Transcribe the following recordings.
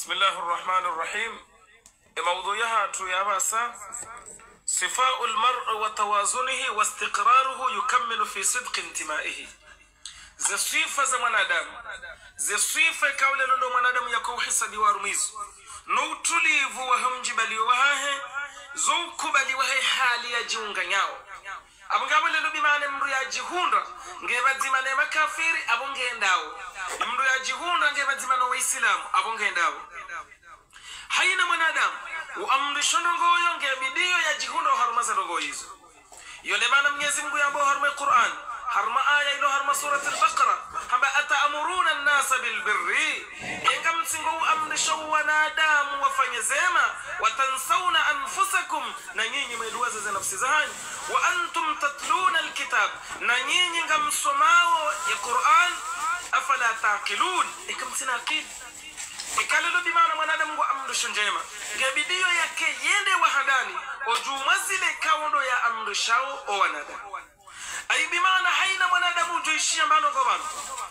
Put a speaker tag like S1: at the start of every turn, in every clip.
S1: بسم الله الرحمن الرحيم. موضوعها تياباسا صفاء المرء وتوازنه واستقراره يكمل في صدق انتمائه. زي صفة زمان آدم زي صفة كولا لولو من آدم يكو حسد وارميز نوتولي وهم جبالي وهاه زو كبالي وهي حالي جونغ نياو abungabo lelo bimane mru ya jihunda ngebazimane makafiri abungendawo mru ya jihunda ngebazimane waislamu abungendawo haina mwanadamu uamrishono ngoyo ngebidio ya jihunda harumaza ngoyizo yole maana Mwenyezi Mungu yambo harume Qur'an harma aya ilo harma surat al-Baqara hamba ata'muruna an-nasa bil birri engam singo amrisho wanadamu wafanye zema watansawna anfusakum na nyinyi mweduaza za nafsi zanyu wa antum tatluna al-kitab na nyinyi ngamsomao ya Qur'an afala taqilun ikam sinaqid ikalelo bimana mwanadamu ngo amrisho njema ngebidio yake yende wahadani ojumazile kaundo ya amrishao o wanadamu ay bimana haina mwanadamu joishia mbano kwa bano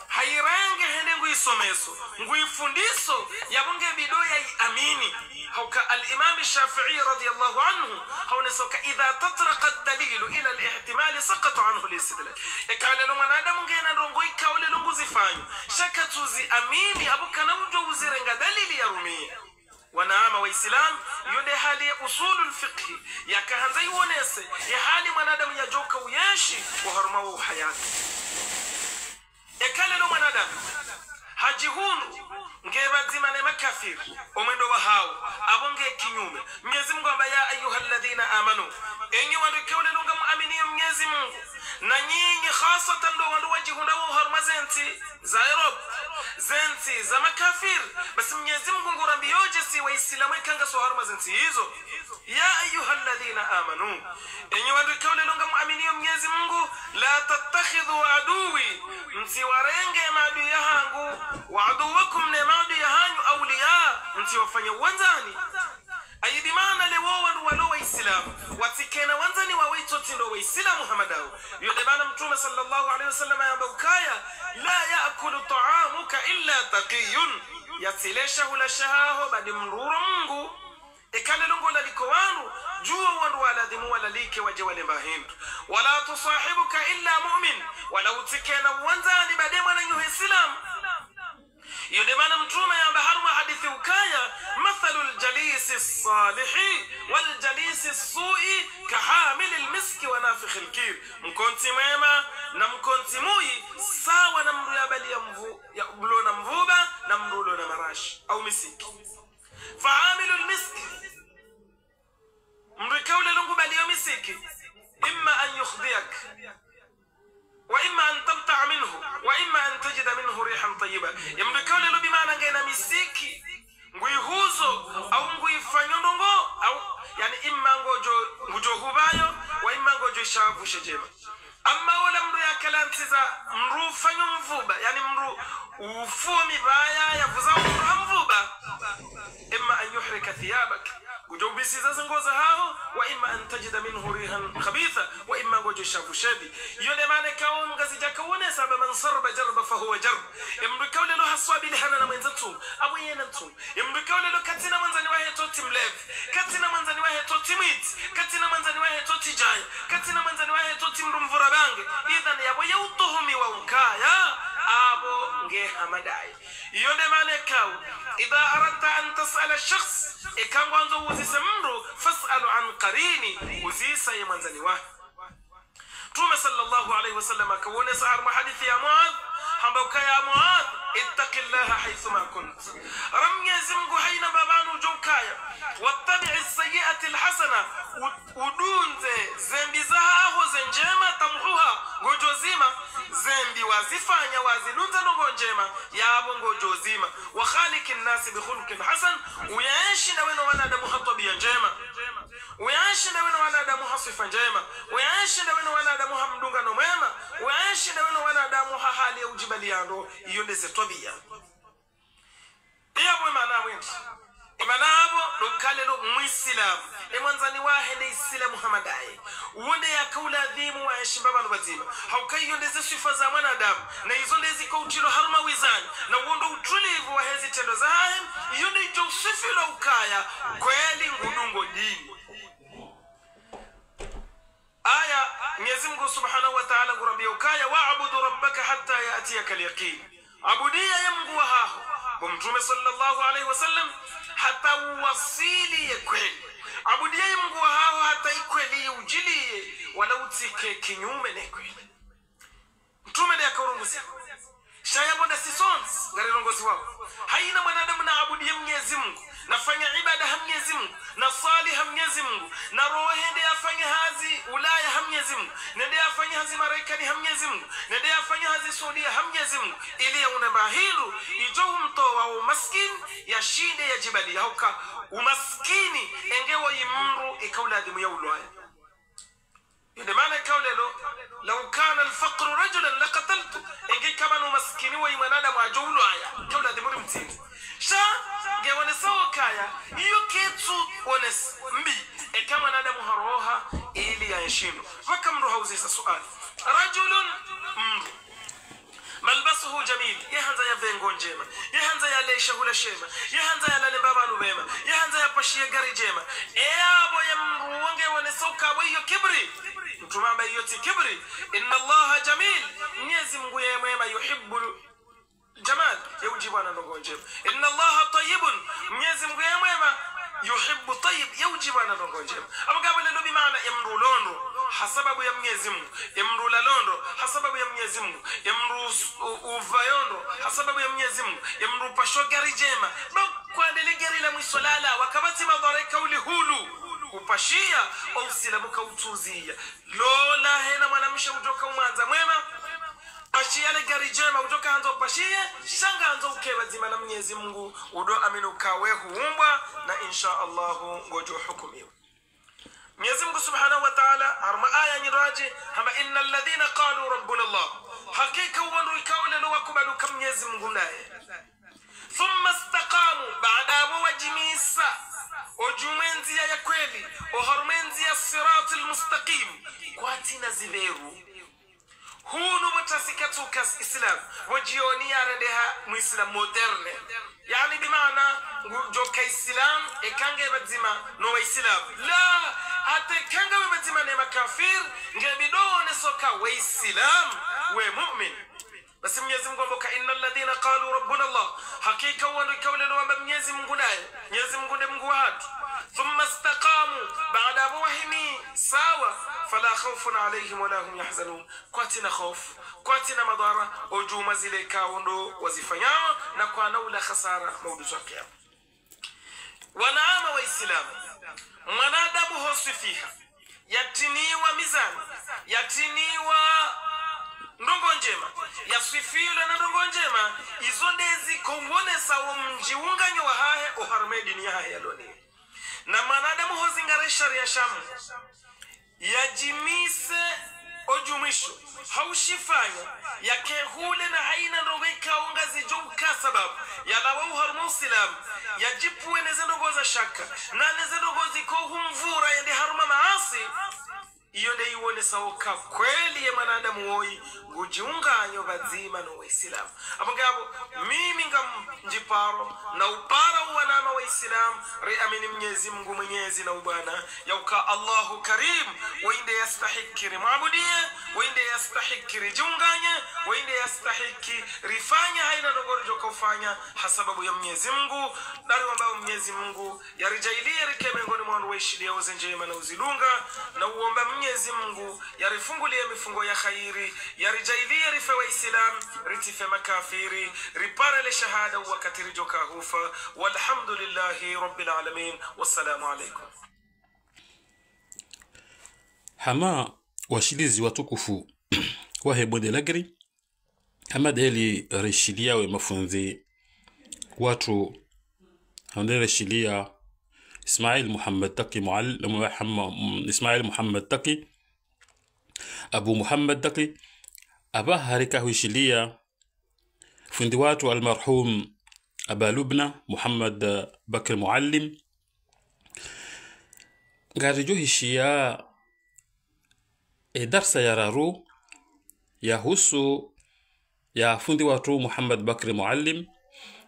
S1: hairenge hende nguisomeso nguifundiso yabunge bidoya amini hauka al-imam Shafi'i radiyallahu anhu haunesoka idha tatraqa ad-dalil ila al-ihtimal saqata anhu al-istidlal ikalelo mwanadamu ngena ndongo ikaule lunguzifanyo shakatuzi amini abukana ujo uzirenga dalili ya rumia wanaama waislamu yode hali ya usulul fiqh yakahanza yuonese ya hali mwanadamu ya joka uyeshi wa harma wa hayati ekalelo mwanadamu hajihunu ngebazimane makafiri omendo wa hao abonge kinyume Mwenyezi Mungu amba ya ayyuhalladhina amanu enyi wandikole lunga muamini Mwenyezi Mungu na nyinyi hasatan ndo wandu wajihunda wa harma zenti za Europe zenti za makafir basi Mwenyezi Mungu ngurambi yoje si waislamu ikanga so harma zenti hizo ya ayyuhalladhina amanu enyi wandikole lunga muamini Mwenyezi Mungu la tattakhidhu aduwi msiwarenge maadui yangu wa aduwakum ne maadui yanyu awliya msiwafanye wanzani ayidi maana lewo wandu walo waislamu watikena wanzani wa waitoti ndo waislamu Muhammadawo yode bana mtume sallallahu alaihi wasallam yambukaya la yaakulu ta'amuka illa taqiyun yatilesha hula shahaho badi mruro Mungu ikale lungo laliko wanu juwa wandu waladhimu walalike waje wale mahindu wala tusahibuka illa mu'min wala utikena wanzani bade mwana yuhislamu yode maana mtume yamba haruma hadithi ukaya mathalul jalisi as-salihi wal jalisi as-su'i kahamil al-miski wa nafikh al-kir mkonti mwema na mkonti mui sawa na mru ya bali ya mlo na mvuba na mrulo na marashi au misiki fa'amilu al-miski mru kaule lungu bali ya misiki imma an yukhdiyak وإما أن تبتع منه وإما أن تجد منه ريحا طيبة يمدكوا له بمعنى غينا مسيكي nguihuzo au nguifanyondongo au yani imma ngojo hubayo wa imma ngojo shavu shejema amma wala mru ya kalantiza mru fanyo mvuba yani mru ufumi baya ya kuzao mvuba imma an yuhrika thiyabak kujobisi za ngoza hao wa imma an tajida minhu rihan khabitha wa imma ngojo shavu shebi yone maana kaon ngazija kaone sababu man sarba jarba fa huwa jarb imrikawle lo haswabi lihana na mwenzatu abu yena tu imrikawle lo katina manzani wa hetoti mlev katina manzani wa hetoti mwit katina manzani wa hetoti jaya katina manzani wa hetoti mrumvura bange idhan yabo yautuhumi wa ukaya abo nge hamadai yone maana kao idha aradta an tas'ala ash-shakhs ikangwanzo uzise mru fas'alu an qarini uzisa ya manzani wa Mtume sallallahu alayhi wasallam akaone sahar mahadithi ya Muadh hambauka ya Muadh ittaqillaha haythuma kunt Mwenyezi Mungu haina babanu jokaya wattabi'i as-sayyi'ati al-hasana udunze zambi zao zenjema tamhuha ngojozima zambi wazifanya wazilunza ngojema yabo ngojozima wa khaliqin nas bi khuluqin hasan uyaishi na weno wanadamu hatabia njema uyaishi na weno wanadamu hasifa njema uyaishi na weno wanadamu hamdunga no mwema uyaishi na weno wanadamu hali ya ujibaliano iyo ndeze tabia iya bwe maana wendi imanabo lokalelo muislam emanzani wahende islam muhammadaye wonde yakaula adhimu wa heshima banu bazima haukayo ndeze sifa za mwanadamu na hizo ndezi kwa utilo harma wizani na wondo utulivu wa hezi tendo za hahem iyo ndi josifi la ukaya kweli ngudungo dini aya Mwenyezi Mungu Subhanahu wa Ta'ala ngurambia ukaya wa'budu rabbaka hatta ya'tiyaka al-yaqin abudia ya Mungu wao Mtume sallallahu alayhi wasallam hata wasili kweli abudia ya Mungu wao hata ikweli ujilie wala utike kinyume na kweli Mtume ndiye akarongozi shaya bonda sisons ngari rongozi wao haina mwanadamu na abudia Mwenyezi Mungu nafanya ibada ha Mwenyezi Mungu na sali ha Mwenyezi Mungu na roho hende afanye hazi ulaya ha Mwenyezi Mungu nende afanye hazi Marekani ha Mwenyezi Mungu nende afanye hazi Saudia ha Mwenyezi Mungu ili yauna mahilu ijohu mtoa umaskini ya shide ya jibali hauka umaskini engewa imru ikaula adhimu ya ulaya yule maana kaulelo law kana al-faqru rajulan laqataltu engi kama no maskini wa imanada majulu aya kaula adhimu mtini sha gewane sawa kaya hiyo kitu ones mbi kama nada muharoha ili yaishimu fakamru hauzisa swali rajulun malbasuhu jamil yahanza ya vengo njema yahanza ya leisha hula shema yahanza ya lale baba nubema yahanza ya pashia gari jema abo ya mruonge wanesoka abo hiyo kibri mtumamba hiyo kibri inna allaha jamil Mwenyezi Mungu yeye mwema yuhibbu jamal yujibu ana ndogo njema inna allaha tayyibun Mwenyezi Mungu yeye mwema yuhibbu tayyib yujibu ana ndogo njema abagabo lelo bi maana imru londo hasababu ya Mwenyezi Mungu imru la londo hasababu ya Mwenyezi Mungu imru uvayondo hasababu ya Mwenyezi Mungu imru pasho gari jema kwa ndele gari la mwisolala wakabati madhareka uli hulu upashia au silamuka utuzia lola hena mwanamsha utoka umwanza mwema pashia le gari jema utoka hanzo pashia shanga hanzo ukeba zima na Mwenyezi Mungu udo aminu kawe huumbwa na insha Allahu ngojo hukumiwa Mwenyezi Mungu Subhanahu wa Ta'ala arma aya nyiraji hama innal ladhina qalu rabbuna Allah hakika wanu ikawle lo wakubalu kam Mwenyezi Mungu naye thumma istaqamu baada abu wajimisa ojumenzi ya kweli oharumenzi ya siratul mustaqim kwatina ziveru hunu mutasikatuka islam wajioni arendeha muislam moderne yani bimaana joka islam ekange bazima no islam la hata kanga bazima ne makafir ngebidone soka wa islam we mu'min basi Mwenyezi Mungu amboka innal ladina qalu rabbuna Allah hakika wanu kawlelo wa Mwenyezi Mungu naye Mwenyezi Mungu ndiye Mungu watu thumma istaqamu baada wahimi sawa fala khawfun alayhim wala hum yahzanun kwatina khawf kwatina madara ujuma zile kaundo wazifanyao na kwa naula khasara maudu wake wanaama waislamu mwanadamu hosifiha yatiniwa mizani yatiniwa ndongo njema yasifile na ndongo njema izo ndezi kongonesa umjiunganyo wa hahe oharmedi ni hahe yaloni na mwanadamu hozingare sharia shamu yajimise ojumisho haushifanya yake hule na haina ndongo ikaunga zijuka sababu yalawa uharmu silamu yajipuwe neze ndongo za shaka na neze ndongo ziko humvura yende haruma maasi iyo nde iwone sawoka kweli ya mwanadamu woi gujiunganyo bazima no waislamu abagabo mimi ngamjiparo na upara uwanama waislamu reamini Mwenyezi Mungu mwenyezi na ubana yauka Allahu karim wainde yastahiki rimabudia wainde yastahiki rijunganye wainde yastahiki rifanya haina nogorjo kufanya hasababu ya Mwenyezi Mungu dari ambao Mwenyezi Mungu yarijailie rikemengoni mwandu waishilia uzenjema na uzilunga na uomba Mwenyezi Mungu yarifungulie mifungo ya khairi yarijailie rife wa islam ritife makafiri ripare le shahada wakati rijoka hufa walhamdulillahi rabbil alamin wassalamu alaikum.
S2: Hama washilizi watukufu wahebode lagri hama deli reshilia we mafunzi watu hande reshilia Ismail Muhammad Taki Ismail Muhammad Taki Abu Muhammad Taki aba harika huishilia fundi watu almarhum Aba Lubna Muhammad Bakr Muallim ngarijo hishia darsa ya raru ya husu ya fundi watu Muhammad Bakr Muallim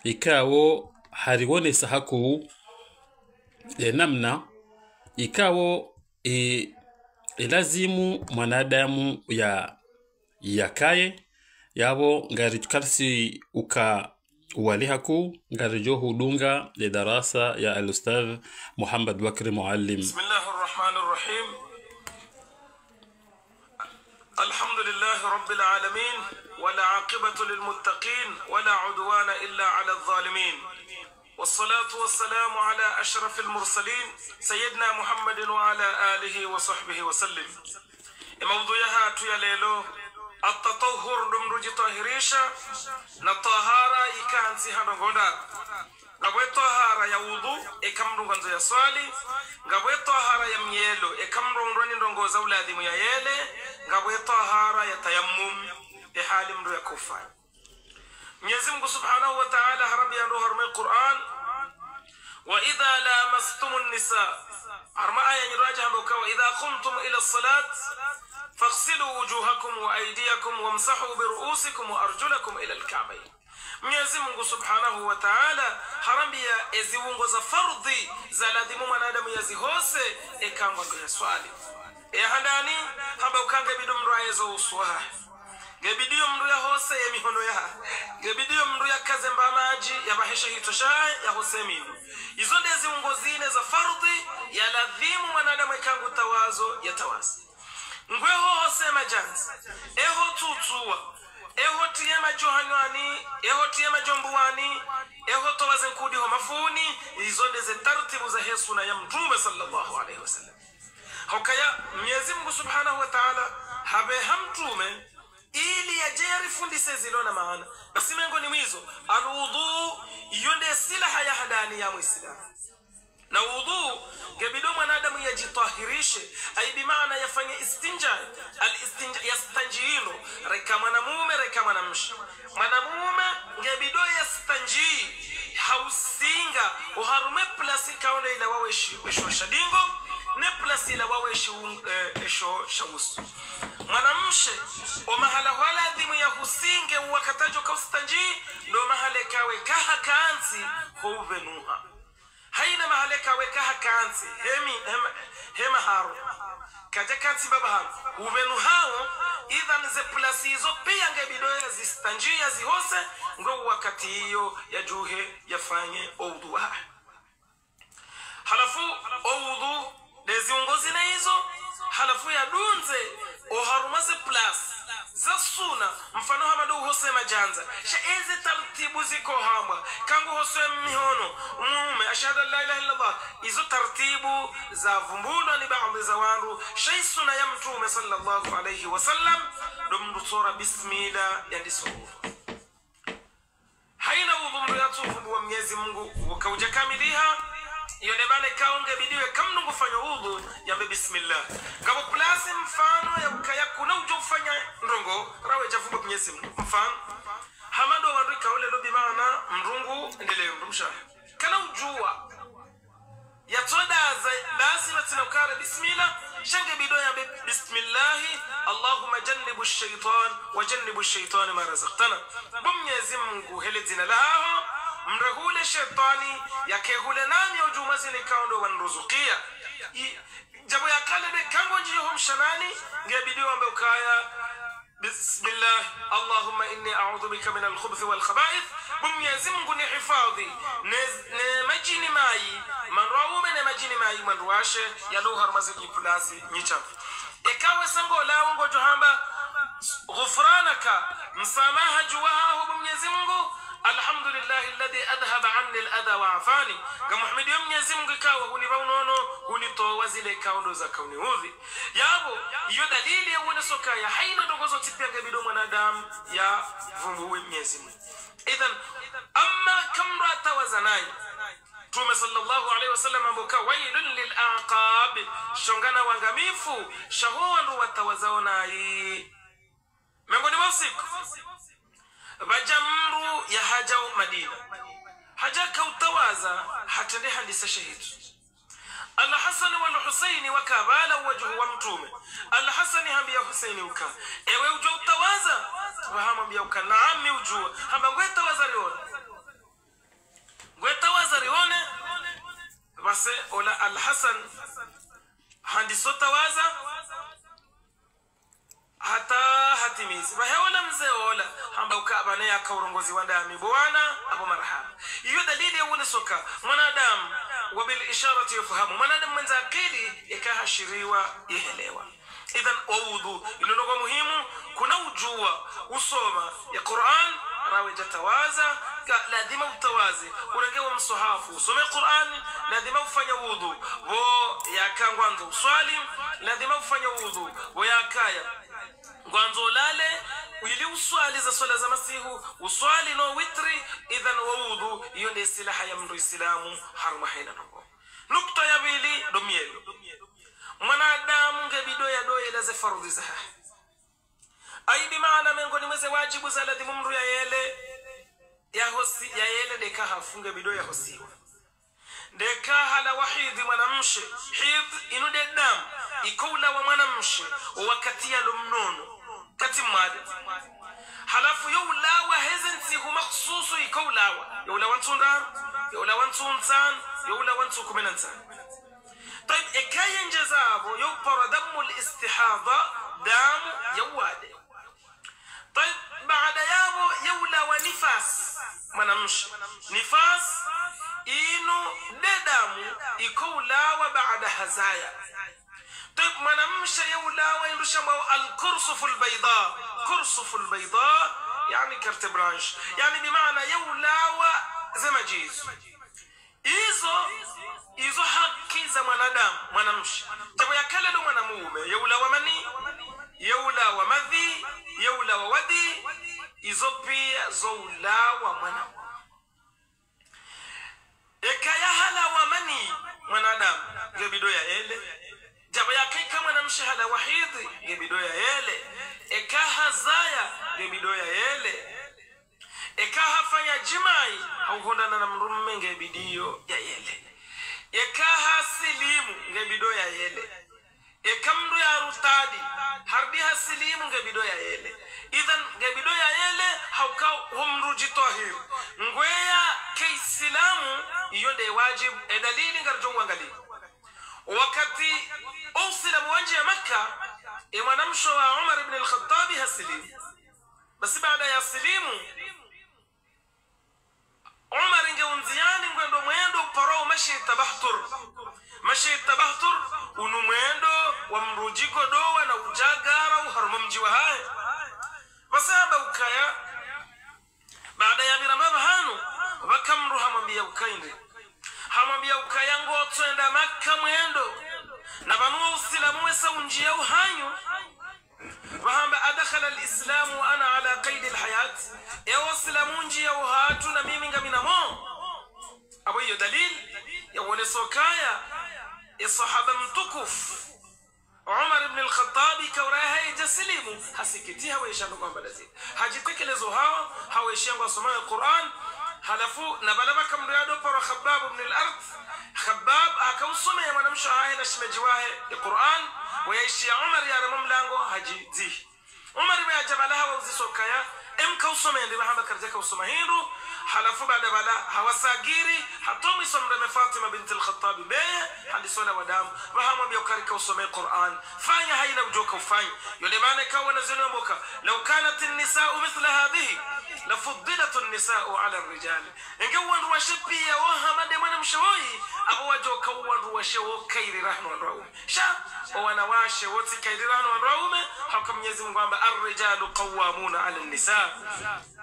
S2: ikawo hariwone sahaku namna ikawo lazimu mwanadamu ya kaye yabo ngari karsi uka walihaku ngarijo hudunga le darasa ya al-ustadh Muhammad Bakr Muallim.
S1: Bismillahir Rahmanir Rahim. Alhamdulillahi Rabbil Alamin wala aqibatu lil muttaqin wala udwana illa ala adh-dhalimin. والصلاة والسلام على أشرف المرسلين سيدنا محمد وعلى آله وصحبه وسلم. موضوعها تويا ليلو التطهر نمرج طاهريشا نطهارا إكانسي هنغودا غبوي طهارا يا وضو إكمرو غنزو يا صالي غبوي طهارا يا ميلو إكمرو نروني نرونغو زولادي ميا يلي غبوي طهارا يا تيمم إحالي مرو يا كوفاي. Mwenyezi Mungu Subhanahu wa Ta'ala harambia ndo harma Qur'an wa idha lamastumun nisa harma aya nyiraja hamboka wa idha qumtum ila as-salat faghsilu wujuhakum wa aydiyakum wamsahu bi ru'usikum wa arjulakum ila al-ka'bayn. Mwenyezi Mungu Subhanahu wa Ta'ala harambia eziwungo za fardhi za ladhimu mwanadamu yazihose ekangwa ndo swali handani hamba ukanga bidumro ayezo uswa gebidio mru ya hose ya mihono ya gebidio mru ya kazemba maji ya bahesha hitosha ya hoseminu izo ndezi ungozine za fardhi ya ladhimu mwanadamu ikangu tawazo ya tawazi ngweho hose majanzi eho tutuwa eho tiyema johanywani eho tiyema jombuwani eho towaze nkudi ho mafuni izo ndeze tartibu za hesuna ya mtume sallallahu alaihi wasallam hokaya Mwenyezi Mungu Subhanahu wa Ta'ala habe hamtume ili ajeri fundise zilona maana basi mengo ni mwizo alwudu yonde silaha ya hadani ya muislamu na wudu gebido mwanadamu yajitahirishe ay bimaana yafanye istinja al-istinja yastanjino reka mwanamume reka mwanamshi mwanamume gebido yastanji hausinga uharume plasi kaone ila wawe esho shadingo ne plasi ila wawe esho shawusu mwanamshe o mahala wala dhimu ya husinge wakatajo kaustanji ndo mahale kawe kaha kaansi huvenuha haina mahale kawe kaha kaansi hema haru kaja kaansi baba haru huvenuhao idhan ze plasi hizo pia ngebidoya zistanji ya zihose ngo wakati hiyo ya juhe yafanye ouduwa halafu oudu dezi ungozi na hizo halafu ya dunze oharumaze plus za suna mfano hamado hose majanza shaeze tartibu ziko hamwa kangu hose mihono umume ashhadu an la ilaha illa Allah izo tartibu za vumbuno ni baadhi za wandu shay suna ya mtume sallallahu alayhi wasallam domdu sura bismillah yandisuru haina udhumru ya tufu wa Mwenyezi Mungu ukauja kamiliha yone bale kaunge bidiwe kamnu kufanya udhu ya bismillah ngabo plasi mfano ya ukaya kuna ujofanya ndongo rawe jafuba Mwenyezi Mungu mfano hamado wandu kaule lobi maana mrungu endeleo ndumsha kana ujua ya toda za basi matinakara bismillah shange bidiwe ya bismillah Allahumma jannibu ash-shaytan wa jannibu ash-shaytan ma razaqtana Mwenyezi Mungu hele jina lao mrehule shetani yakehule nami ujumazi ni kaundo wanruzukia jabo ya kale de kango njiyo humshanani ngebidi wambe ukaya bismillah Allahumma inni a'udhu bika min al-khubuthi wal khaba'ith Mwenyezi Mungu ni hifadhi ne majini mai manrawume ne majini mai manruashe yalo harmazi jipulasi nyichafu ikawe sango lao ngojo hamba ghufranaka msamaha juwaha Mwenyezi Mungu alhamdulillah alladhi adhhaba anni al-adha wa afani kama Muhammad Mwenyezi Mungu kawa hunibaunono hunitoa zile kaundo za kauni udhi yabo hiyo dalili ya uone soka ya haina dogozo tipanga bido mwanadamu ya vumbuwe Mwenyezi Mungu idhan amma kamra tawazanai Tume sallallahu alayhi wasallam amboka wailun lil aqab shongana wangamifu shahuandu watawazaona hii miongoni mwa siku bajamru ya hajau Madina atende handisa shahidi. Al-Hasan wal-Husaini wakabala wajhu wa mtume. Al-Hasan hambia Husaini uka ewe ujua utawaza wahamwambia uka naami ujua hamba ngweta wazarione basi ola Al-Hasan handiso tawaza hata hatimizi bahawala mzee ola hamba ukabana ya kaurongozi wanda bwana abo marhaba. Hiyo dalili ya wone soka mwanadamu wabil isharati yafahamu mwanadamu mwenza akili yakahashiriwa yehelewa. Idhan wudu ilo muhimu kuna ujua usoma ya Qur'an rawi jatawaza lazima utawaze unagewa msahafu usome Qur'an lazima ufanye wudu bo yakangwanza uswali lazima ufanye wudu bo yakaya gwanzo lale ili uswali za swala za masihu uswali no witri. Idhan wudu hiyo ndio silaha ya mtu Islamu harma haina nako. Nukta ya pili domielo mwanadamu ngebido ya doye laze fardhi zaha aidi maana miongoni mweze wajibu za ladhimu mru ya yele ya yele deka hafunge bido ya hosiwa deka hala wahidi mwanamshe hid inude damu ikoula wa mwanamshe wakati ya lumnono kati mwade halafu yawlawa hezensihu maksusu ikoulawa yawla wantundar yawla wantuntan yawla wantukuminantan. طيب إكاية جزابه يوبر دم الاستحاضة دام يواده. طيب بعد يابو يولا ونفاس منامش نفاس إنو ددام يكولا وبعد هزايا. طيب منامش يولا وينرشمو الكرسف البيضاء. كرسف البيضاء يعني كرتبرانش يعني بمعنى يولا وزمجيز izo haki za mwanadamu mwanamshi tabo yakale do mwanamume yaula wa mani yaula wa madhi yaula wa wadi izo pia zoula wa mwanamume ekaya hala wa mani mwanadamu gebido ya ele jabo yake kama mwanamshi hala wahidi gebido ya ele ekaha zaya gebido ya ele ekaha fanya jimai hauhondana na mrume ngebidio ya ele ekaha silimu ngebido ya ele ekamdu ya rutadi hardi hasilimu ngebido ya ele. Idhan ngebido ya ele hauka humru jitahir ngweya ke islamu iyo de wajib edalili ngarjo wangali wakati usilamu wanje ya Makka mwanamsho wa Umar ibn al-Khattab hasilimu basi baada ya silimu Umar ingeunziani ngwendo mwendo parao mashi tabahtur unu mwendo wa mrujiko dowa na ujagara uharumu mji wa hae basaba ukaya baada ya biramaba hanu wakamru hamambia ukainde hamambia ukaya ngo twenda Makka mwendo na banu usilamu wesa unjia uhanyu wahamba adakhala al-islam wa ana ala qaid al-hayat ya wasilamu njia uhatu na mimi ngamina mo abo hiyo dalil ya wale sokaya ya sahaba mtukuf Umar ibn al-Khattab kawraha yajsilimu hasikitiha waishanga kwamba lazima hajitekelezwa hao hawaishanga wasoma Qur'an halafu na balaba kamriado para Khabbab ibn al-Ard Khabbab akausoma ya mwanamsho haya na shimejiwahe ya Qur'an ويشي عمر يا رمم لانغو حجي دي عمر بن جبلها وزسوكايا ام كوسومه دي محمد كرجه كوسومه هيرو حلفوا بعد بلا حواساغيري حطومي سمره فاطمه بنت الخطاب بيه حدي سولا ودام وهم بيوكاري كوسومه القران فايا هينا وجوك وفاي يلمانه كون زنوبك لو كانت النساء مثل هذه لفضلت النساء على الرجال انجوان روشبيه وهم دي من مشوي ابو وجو كون روشو كيري رحمه الله شا wanawashe wote kaidirano wanaume haka Mwenyezi Mungu kwamba ar-rijalu qawwamuna 'ala an-nisa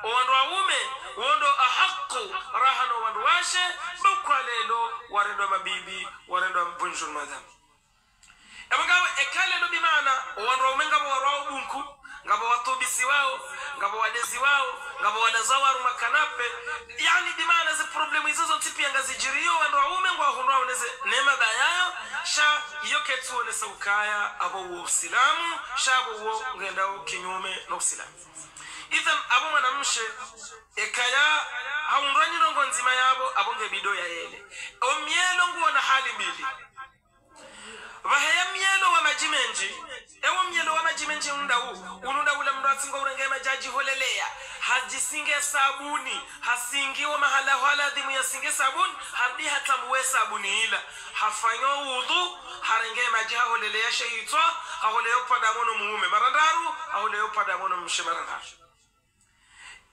S1: wanaume wondo ahqqu rahano wanawashe bukwalelo warendo mabibi warendo mbunjul madam abagawe ekale do bimaana wanaume ngabo warao bunku ngabo watobisi wao ngabo wadezi wao ngabo wanazawaru makanape yani bimaana za problemu hizo zote pia ngazijirio wanaume ngwa hunwa uneze nema bayayo sha yoke tuone saukaya abo uislamu sha abo ngendao kinyume na uislamu. Idhan abo mwanamshe ekaya haundwani rongo nzima yabo abonge bido ya yele omyelo nguona hali mbili vahaya myelo wa majimenji ewo myelo wa majimenji ununda ula mratsingo urenge majaji holelea hajisinge sabuni hasingiwa mahala wala dhimu ya singe sabuni hadi hata muwe sabuni ila hafanyo wudu harenge maji holelea shehitwa holeo pada mono muume marandaru holeo pada mono mshimarandaru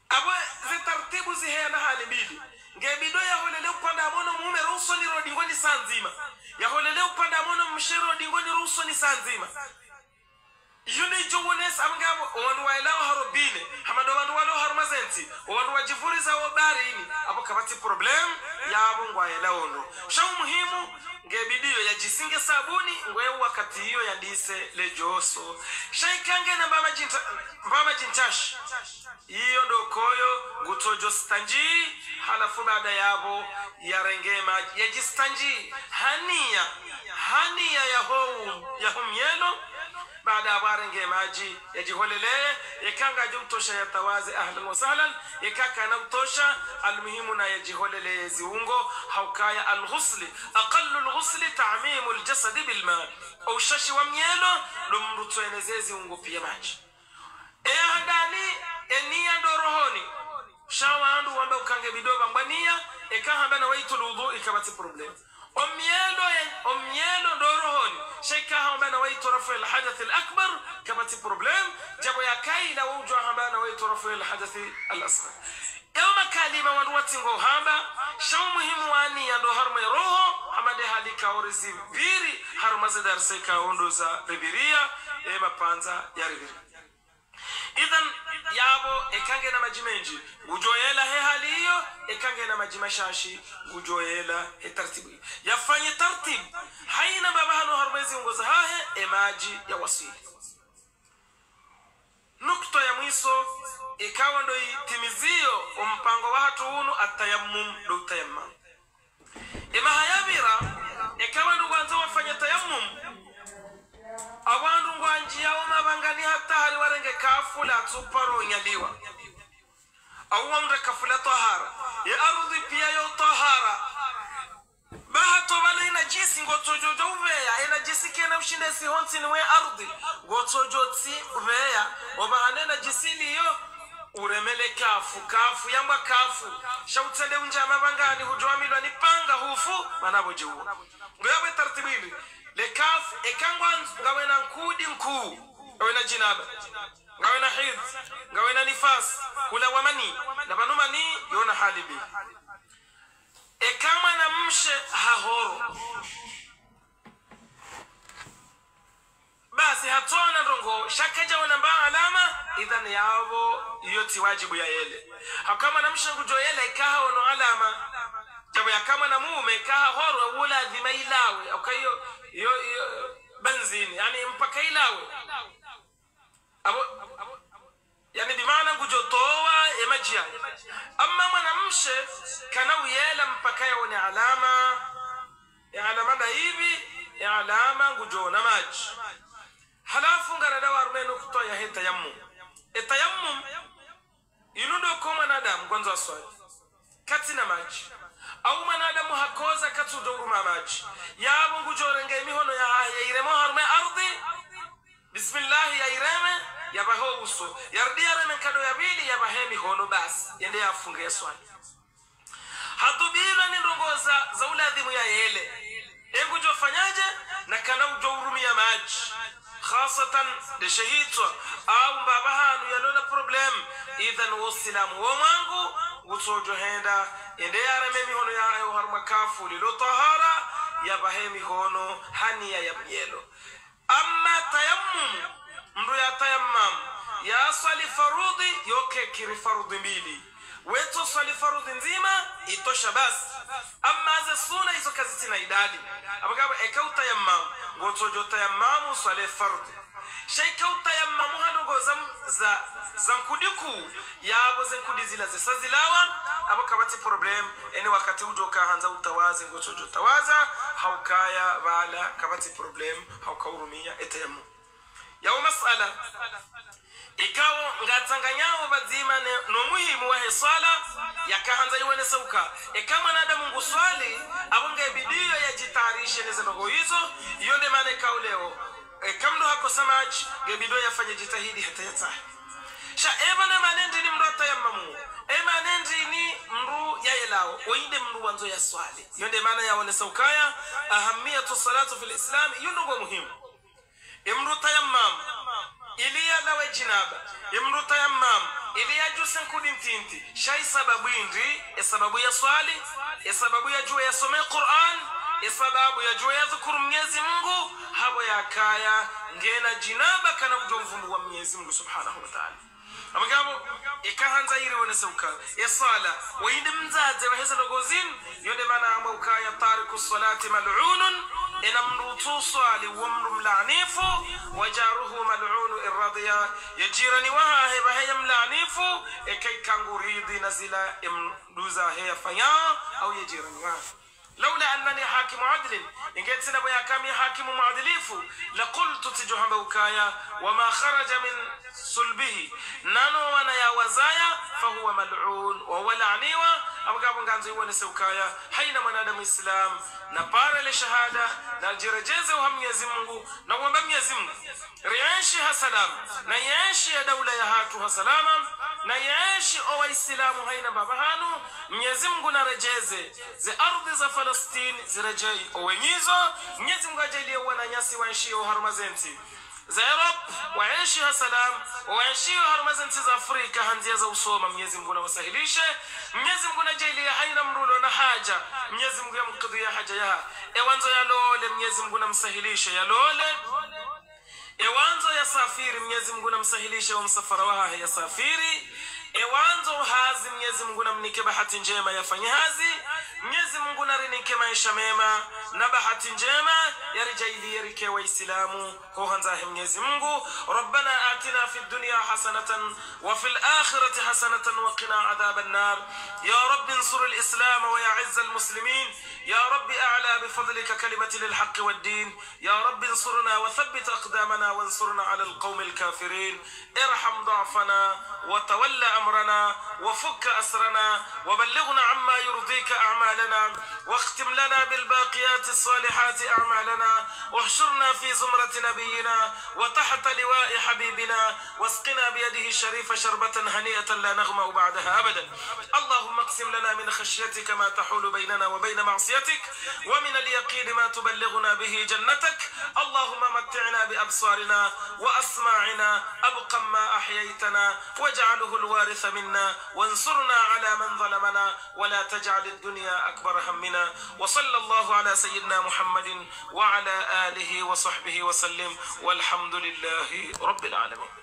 S1: abo zitartibu zihena hali mbili ngebido ya holele upanda mono muume ruso ni rodingoni sanzima ya holele upanda mono mshero dingoni ruso ni sanzima yuni jowones amngabo wandu waelawa harobine hamado wandu walo harmazenti wandu wajifuriza wabarini abo kabati problem ya abo ngwaelawa ndo shamu muhimu ngebidio ya jisinge sabuni ngwe wakati hiyo ya dise lejoso shaikange na mbama jintash hiyo ndo koyo gutojo stanji halafu baada yabo ya rengema ya jistanji hania ya humyelo baada ya barenge maji yajiholele yakanga jutosha yatawaze ahlan wa sahlan yakaka na utosha almuhimu na yajiholele ziungo haukaya alghusl aqallu alghusl ta'mim aljasad bilma au shashi wa myelo lumrutweneze ziungo pia maji hadani enia ndorohoni shawa andu wamba ukange bidoba mbania ekahamba na waitu wudu ikabati problem omyelo ndorohoni sheka hamba na waitu rafu alhadath alakbar kabati problem jabo ya kaila wujwa hamba na waitu rafu alhadath alasghar yawma kalima wanwatingo hamba shaw muhimu wani ya ndo harma roho hamade halika orisi viri harma zadar seka ondo za bebiria mapanza ya riviri idhan yabo ekange na majimenji ujoyela he hali hiyo ekange na majimashashi ujoyela he tartibu yafanye tartib haina baba hano harmezi ungoza hahe emaji ya wasili nukta ya mwiso ikawa ndo itimizio umpango wa hatu unu atayammum do tayammum hayabira ikawa ndo wanzo wafanya tayammum awandu ngwanji yao mabangani hata hali warenge kafula tsuparo nyaliwa awamda kafula tahara ya ardhi pia yo tahara bahato wala ina jisi ngotojojo uveya ina jisi kena mshinde si honsi niwe ardhi ngotojoti uveya wabahane na jisi liyo uremele kafu yamba kafu shautende unja mabangani hujua milwa nipanga hufu manabo jiwu ngawe tartibili lekaf ekangwan ngawena nkudi nkuu ngawena jinaba ngawena hidh ngawena nifas kula wamani na banumani yona halibi ekama na mshe hahoro basi hatona rongo shakaja wanamba alama idhan yabo yoti wajibu ya yele hakama na mshe ngujo yele ikaha wano alama jabo ya kama na mume ikaha horo wula dhima ilawe aukayo yo benzini yani mpaka ilawe yani bimaana ngujotoa emajia amma mwanamshe kana uyela mpaka yaone alama ya alama da hivi ya alama ngujona maji halafu ngarada warmeno kutoa ya tayammum inundo kwa mwanadamu kwanza waswali kati na maji au manadamu hakoza katu doruma maji yabo ngujorenge mihono ya iremo harme ardhi bismillah ya ireme yabaho uso yardia reme kado ya bili yabahe mihono basi yende afunge swali hatubila ni ndongoza za uladhimu ya yele engujo fanyaje na kana ujorumi ya maji khasatan de shahitwa au mbabahanu yalona problem idhan wasilamu wa mangu utojo henda ende yareme mihono ya harma kafu lilo tahara yabahe mihono hania ya myelo amma tayammum mdu ya tayammum ya swali farudhi yoke kiri farudhi mbili weto swali farudhi nzima itosha basi amma za suna hizo kazi tina idadi abagaba eka utayammum gotojo tayammum swali farudhi shaika utayammum hadogo za nkudiku yabo zenkudi zila zisazilawa abakabati problem eni wakati ujoka hanza utawazi gotojo tawaza haukaya wala kabati problem haukaurumia etayammum yao masala ikawo ngatanganyao bazima mana no muhimu wa swala yakahanza iwane sauka kama nadamu nguswali abunga bidio yajitarishe nezo hizo yonde maana kauleo kamdo hako samaji gebido yafanye jitahidi hata yata sha ebana manendi ni mrata ya mamu manendi ni mru ya yelao oinde mru wanzo ya swali yonde maana ya wane saukaya ahamiyatu salatu fil islam yundugo muhimu imru tayammam iliya lawe jinaba imru tayammam iliya jusen kudintinti shay sababu indi sababu ya swali sababu ya jua ya some Qur'an sababu ya jua ya dhikru Mwenyezi Mungu habo ya kaya ngena jinaba kana mjomvumbu wa Mwenyezi Mungu subhanahu wa ta'ala amagabo ikahanza ire wane sauka sala wainde mzaze wa hesa logozin yonde maana amauka ya tariku salati mal'unun ina mrutu swali wa mrum la'nifu wajaruhu mal'unu irradiya yajirani waha heba heya mla'nifu kai kanguridi nazila imduza heya fanya au yajirani waha لولا أنني حاكم عدل إن كنت سنبو يا كامي حاكم معدليف لقلت تجوها بوكايا وما خرج من صلبه نانو وانا يا وزايا فهو ملعون وهو لعنيوا أبقى بنغانزي وانا سوكايا حين من آدم الإسلام نبار لشهادة نالجرجيزة وهم يزمه نوام يزمه ريانشي سلام نيانشي دولة يهاتها سلاما نيانشي أو الإسلام هين بابهانو ميزمه نرجيزة زي أرض za Palestine zirejei owenyizo Mwenyezi Mungu ajalie wana nyasi waishio harmazenti za Europe waishi salam waishi harmazenti za Afrika hanzia za usoma Mwenyezi Mungu nawasahilishe Mwenyezi Mungu ajalie haina mrulo na haja Mwenyezi Mungu yamkidhia haja ya ewanzo ya lole Mwenyezi Mungu namsahilishe ya lole ewanzo ya safiri Mwenyezi Mungu namsahilishe wa msafara wa ya safiri ewanzo hazi Mwenyezi Mungu namnike bahati njema yafanye hazi Mwenyezi Mungu narinike maisha mema na bahati njema yarijailie rike waislamu ho hanzahe Mwenyezi Mungu Rabbana atina fid dunya hasanatan wa fil akhirati hasanatan wa qina adhaban nar ya Rabb ansur al islam wa ya'izz al muslimin يا رب أعلى بفضلك كلمة للحق والدين يا رب انصرنا وثبت أقدامنا وانصرنا على القوم الكافرين ارحم ضعفنا وتولى أمرنا وفك أسرنا وبلغنا عما يرضيك أعمالنا واختم لنا بالباقيات الصالحات أعمالنا واحشرنا في زمرة نبينا وتحت لواء حبيبنا واسقنا بيده الشريف شربة هنيئة لا نغمأ بعدها أبدا اللهم اقسم لنا من خشيتك ما تحول بيننا وبين معصيتك ومن اليقين ما تبلغنا به جنتك اللهم متعنا بأبصارنا وأسماعنا أبقى ما أحييتنا واجعله الوارث منا وانصرنا على من ظلمنا ولا تجعل الدنيا أكبر همنا وصلى الله على سيدنا محمد وعلى آله وصحبه وسلم والحمد لله رب العالمين.